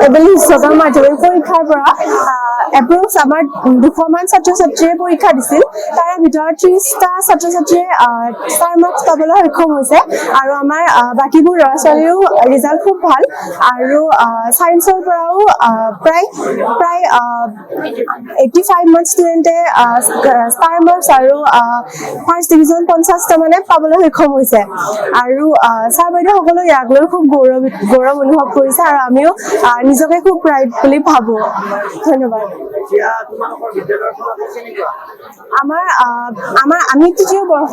এবেলি উচ্চতৰ মাধ্যমিক পৰীক্ষাৰ পৰা এপ্ৰক্স আমাৰ 200 মান ছাত্ৰ ছাত্ৰীয়ে পৰীক্ষা দিছিল। তাৰে ভিতৰত 30টা ছাত্ৰ ছাত্ৰীয়ে ষ্টাৰ মাৰ্কছ পাবলৈ সক্ষম হৈছে আৰু আমাৰ বাকীবোৰ ল'ৰা ছোৱালীৰো ৰিজাল্ট খুব ভাল আৰু সায়েন্সৰ পৰাও প্ৰায় 85 মান ষ্টুডেণ্টে ষ্টাৰ মাৰ্কছ আৰু ফাৰ্ষ্ট ডিভিজন 50টা মানে পাবলৈ সক্ষম হৈছে আৰু ছাৰ বাইদেউসকলে ইয়াক লৈ খুব গৌৰৱ অনুভৱ কৰিছে আৰু আমিও নিজকে খুব প্ৰাইড বুলি ভাবো। ধন্যবাদ। আমি তৃতীয় বৰ্ষ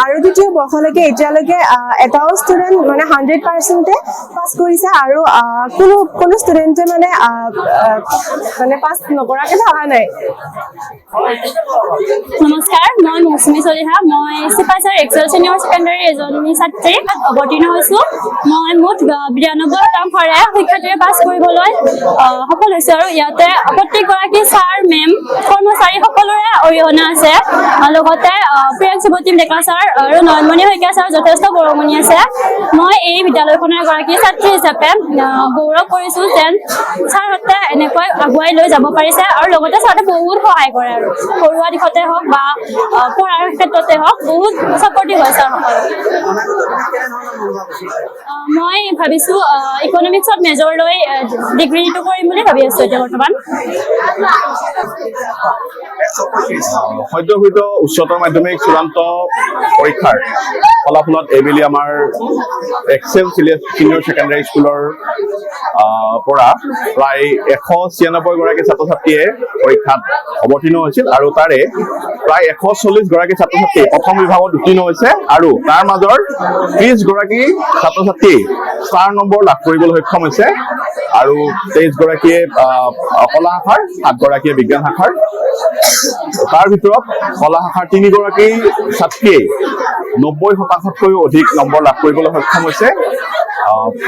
আৰু তৃতীয় বৰ্ষলৈকে এতিয়ালৈকে এটাও ষ্টুডেণ্ট মানে 100% পাছ কৰিছে আৰু কোনো ষ্টুডেণ্টে মানে পাছ নকৰাকে থকা নাই। নমস্কাৰ, মই মৌচুমী চলিহা। মই চিপাঝাৰ এক্সেল ছিনিয়ৰ ছেকেণ্ডাৰী এজনী ছাত্ৰী অৱতীৰ্ণ হৈছোঁ। মই মুঠ 92% শিক্ষাৰ্থীৰে পাছ কৰিবলৈ সফল হৈছোঁ আৰু ইয়াতে প্ৰত্যেকগৰাকী ছাৰ মেম কৰ্মচাৰী সকলোৰে অৰিহণা আছে। লগতে প্ৰিয়াংশুৱতী ডেকা ছাৰ আৰু নয়নমণি শইকীয়া ছাৰ যথেষ্ট গৌৰৱমণি আছে। মই এই বিদ্যালয়খনৰ এগৰাকী ছাত্ৰী হিচাপে গৌৰৱ কৰিছোঁ যেন ছাৰহঁতে এনেকৈ আগুৱাই লৈ যাব পাৰিছে আৰু লগতে ছাৰহঁতে বহুত সহায় কৰে আৰু পঢ়ুৱা দিশতে হওক বা পঢ়াৰ ক্ষেত্ৰতে হওক বহুত ছাপৰ্টিভ হয় ছাৰসকল। মই ভাবিছোঁ ইকনমিক্সত মেজৰ লৈ ডিগ্ৰীটো কৰিম বুলি ভাবি আছোঁ এতিয়া বৰ্তমান। সদ্যঘোষিত উচ্চতৰ মাধ্যমিক চূড়ান্ত পৰীক্ষাৰ ফলাফলত এইবেলি আমাৰ এক্সেল ছিনিয়ৰ ছেকেণ্ডাৰী স্কুলৰ পৰা প্ৰায় 196 গৰাকী ছাত্ৰ ছাত্ৰীয়ে পৰীক্ষাত অৱতীৰ্ণ হৈছিল আৰু তাৰে প্ৰায় 140 গৰাকী ছাত্ৰ ছাত্ৰী প্ৰথম বিভাগত উত্তীৰ্ণ হৈছে আৰু তাৰ মাজৰ 30 গৰাকী ছাত্ৰ ছাত্ৰী ষ্টাৰ নম্বৰ লাভ কৰিবলৈ সক্ষম হৈছে আৰু 23 গৰাকীয়ে কলা শাখাৰ, 7 গৰাকীয়ে বিজ্ঞান শাখাৰ। তাৰ ভিতৰত কলা শাখাৰ 3 গৰাকী ছাত্ৰীয়ে 90%তকৈও অধিক নম্বৰ লাভ কৰিবলৈ সক্ষম হৈছে।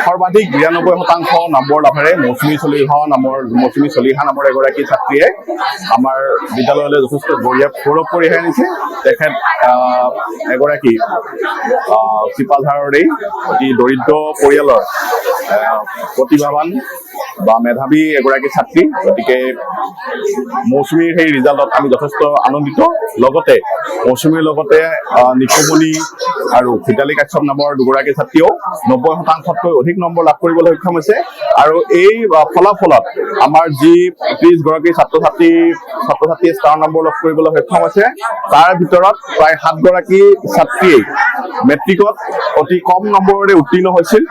সৰ্বাধিক 92% নম্বৰ লাভেৰে মৌচুমী চলিহা নামৰ এগৰাকী ছাত্ৰীয়ে আমাৰ বিদ্যালয়লৈ যথেষ্ট গৌৰৱ কঢ়িয়াই আনিছে। তেখেত এগৰাকী চিপাঝাৰৰেই অতি দৰিদ্ৰ পৰিয়ালৰ প্ৰতিভাৱান বা মেধাৱী এগৰাকী ছাত্ৰী। গতিকে মৌচুমীৰ সেই ৰিজাল্টত আমি যথেষ্ট আনন্দিত। লগতে মৌচুমীৰ লগতে নিকুমণি আৰু ভিতালী কাশ্যপ নামৰ দুগৰাকী ছাত্ৰীয়েও 90%তকৈ অধিক নম্বৰ লাভ কৰিবলৈ সক্ষম হৈছে আৰু এই ফলাফলত আমাৰ যি 30 গৰাকী ছাত্ৰ ছাত্ৰীয়ে ষ্টাৰ নম্বৰ লাভ কৰিবলৈ সক্ষম হৈছে তাৰ ভিতৰত প্ৰায় 7 গৰাকী ছাত্ৰীয়ে মেট্ৰিকত অতি কম নম্বৰেৰে উত্তীৰ্ণ হৈছিল।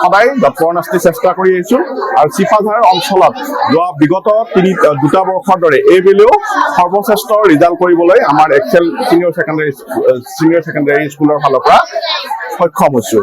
সদায় যৎপৰোনাস্তি চেষ্টা কৰি আহিছোঁ আৰু চিপাঝাৰ অঞ্চলত যোৱা বিগত দুটা বৰ্ষৰ দৰে এইবেলিও সৰ্বশ্ৰেষ্ঠ ৰিজাল্ট কৰিবলৈ আমাৰ এক্সেল ছিনিয়ৰ ছেকেণ্ডাৰী স্কুলৰ ফালৰ পৰা সক্ষম হৈছোঁ।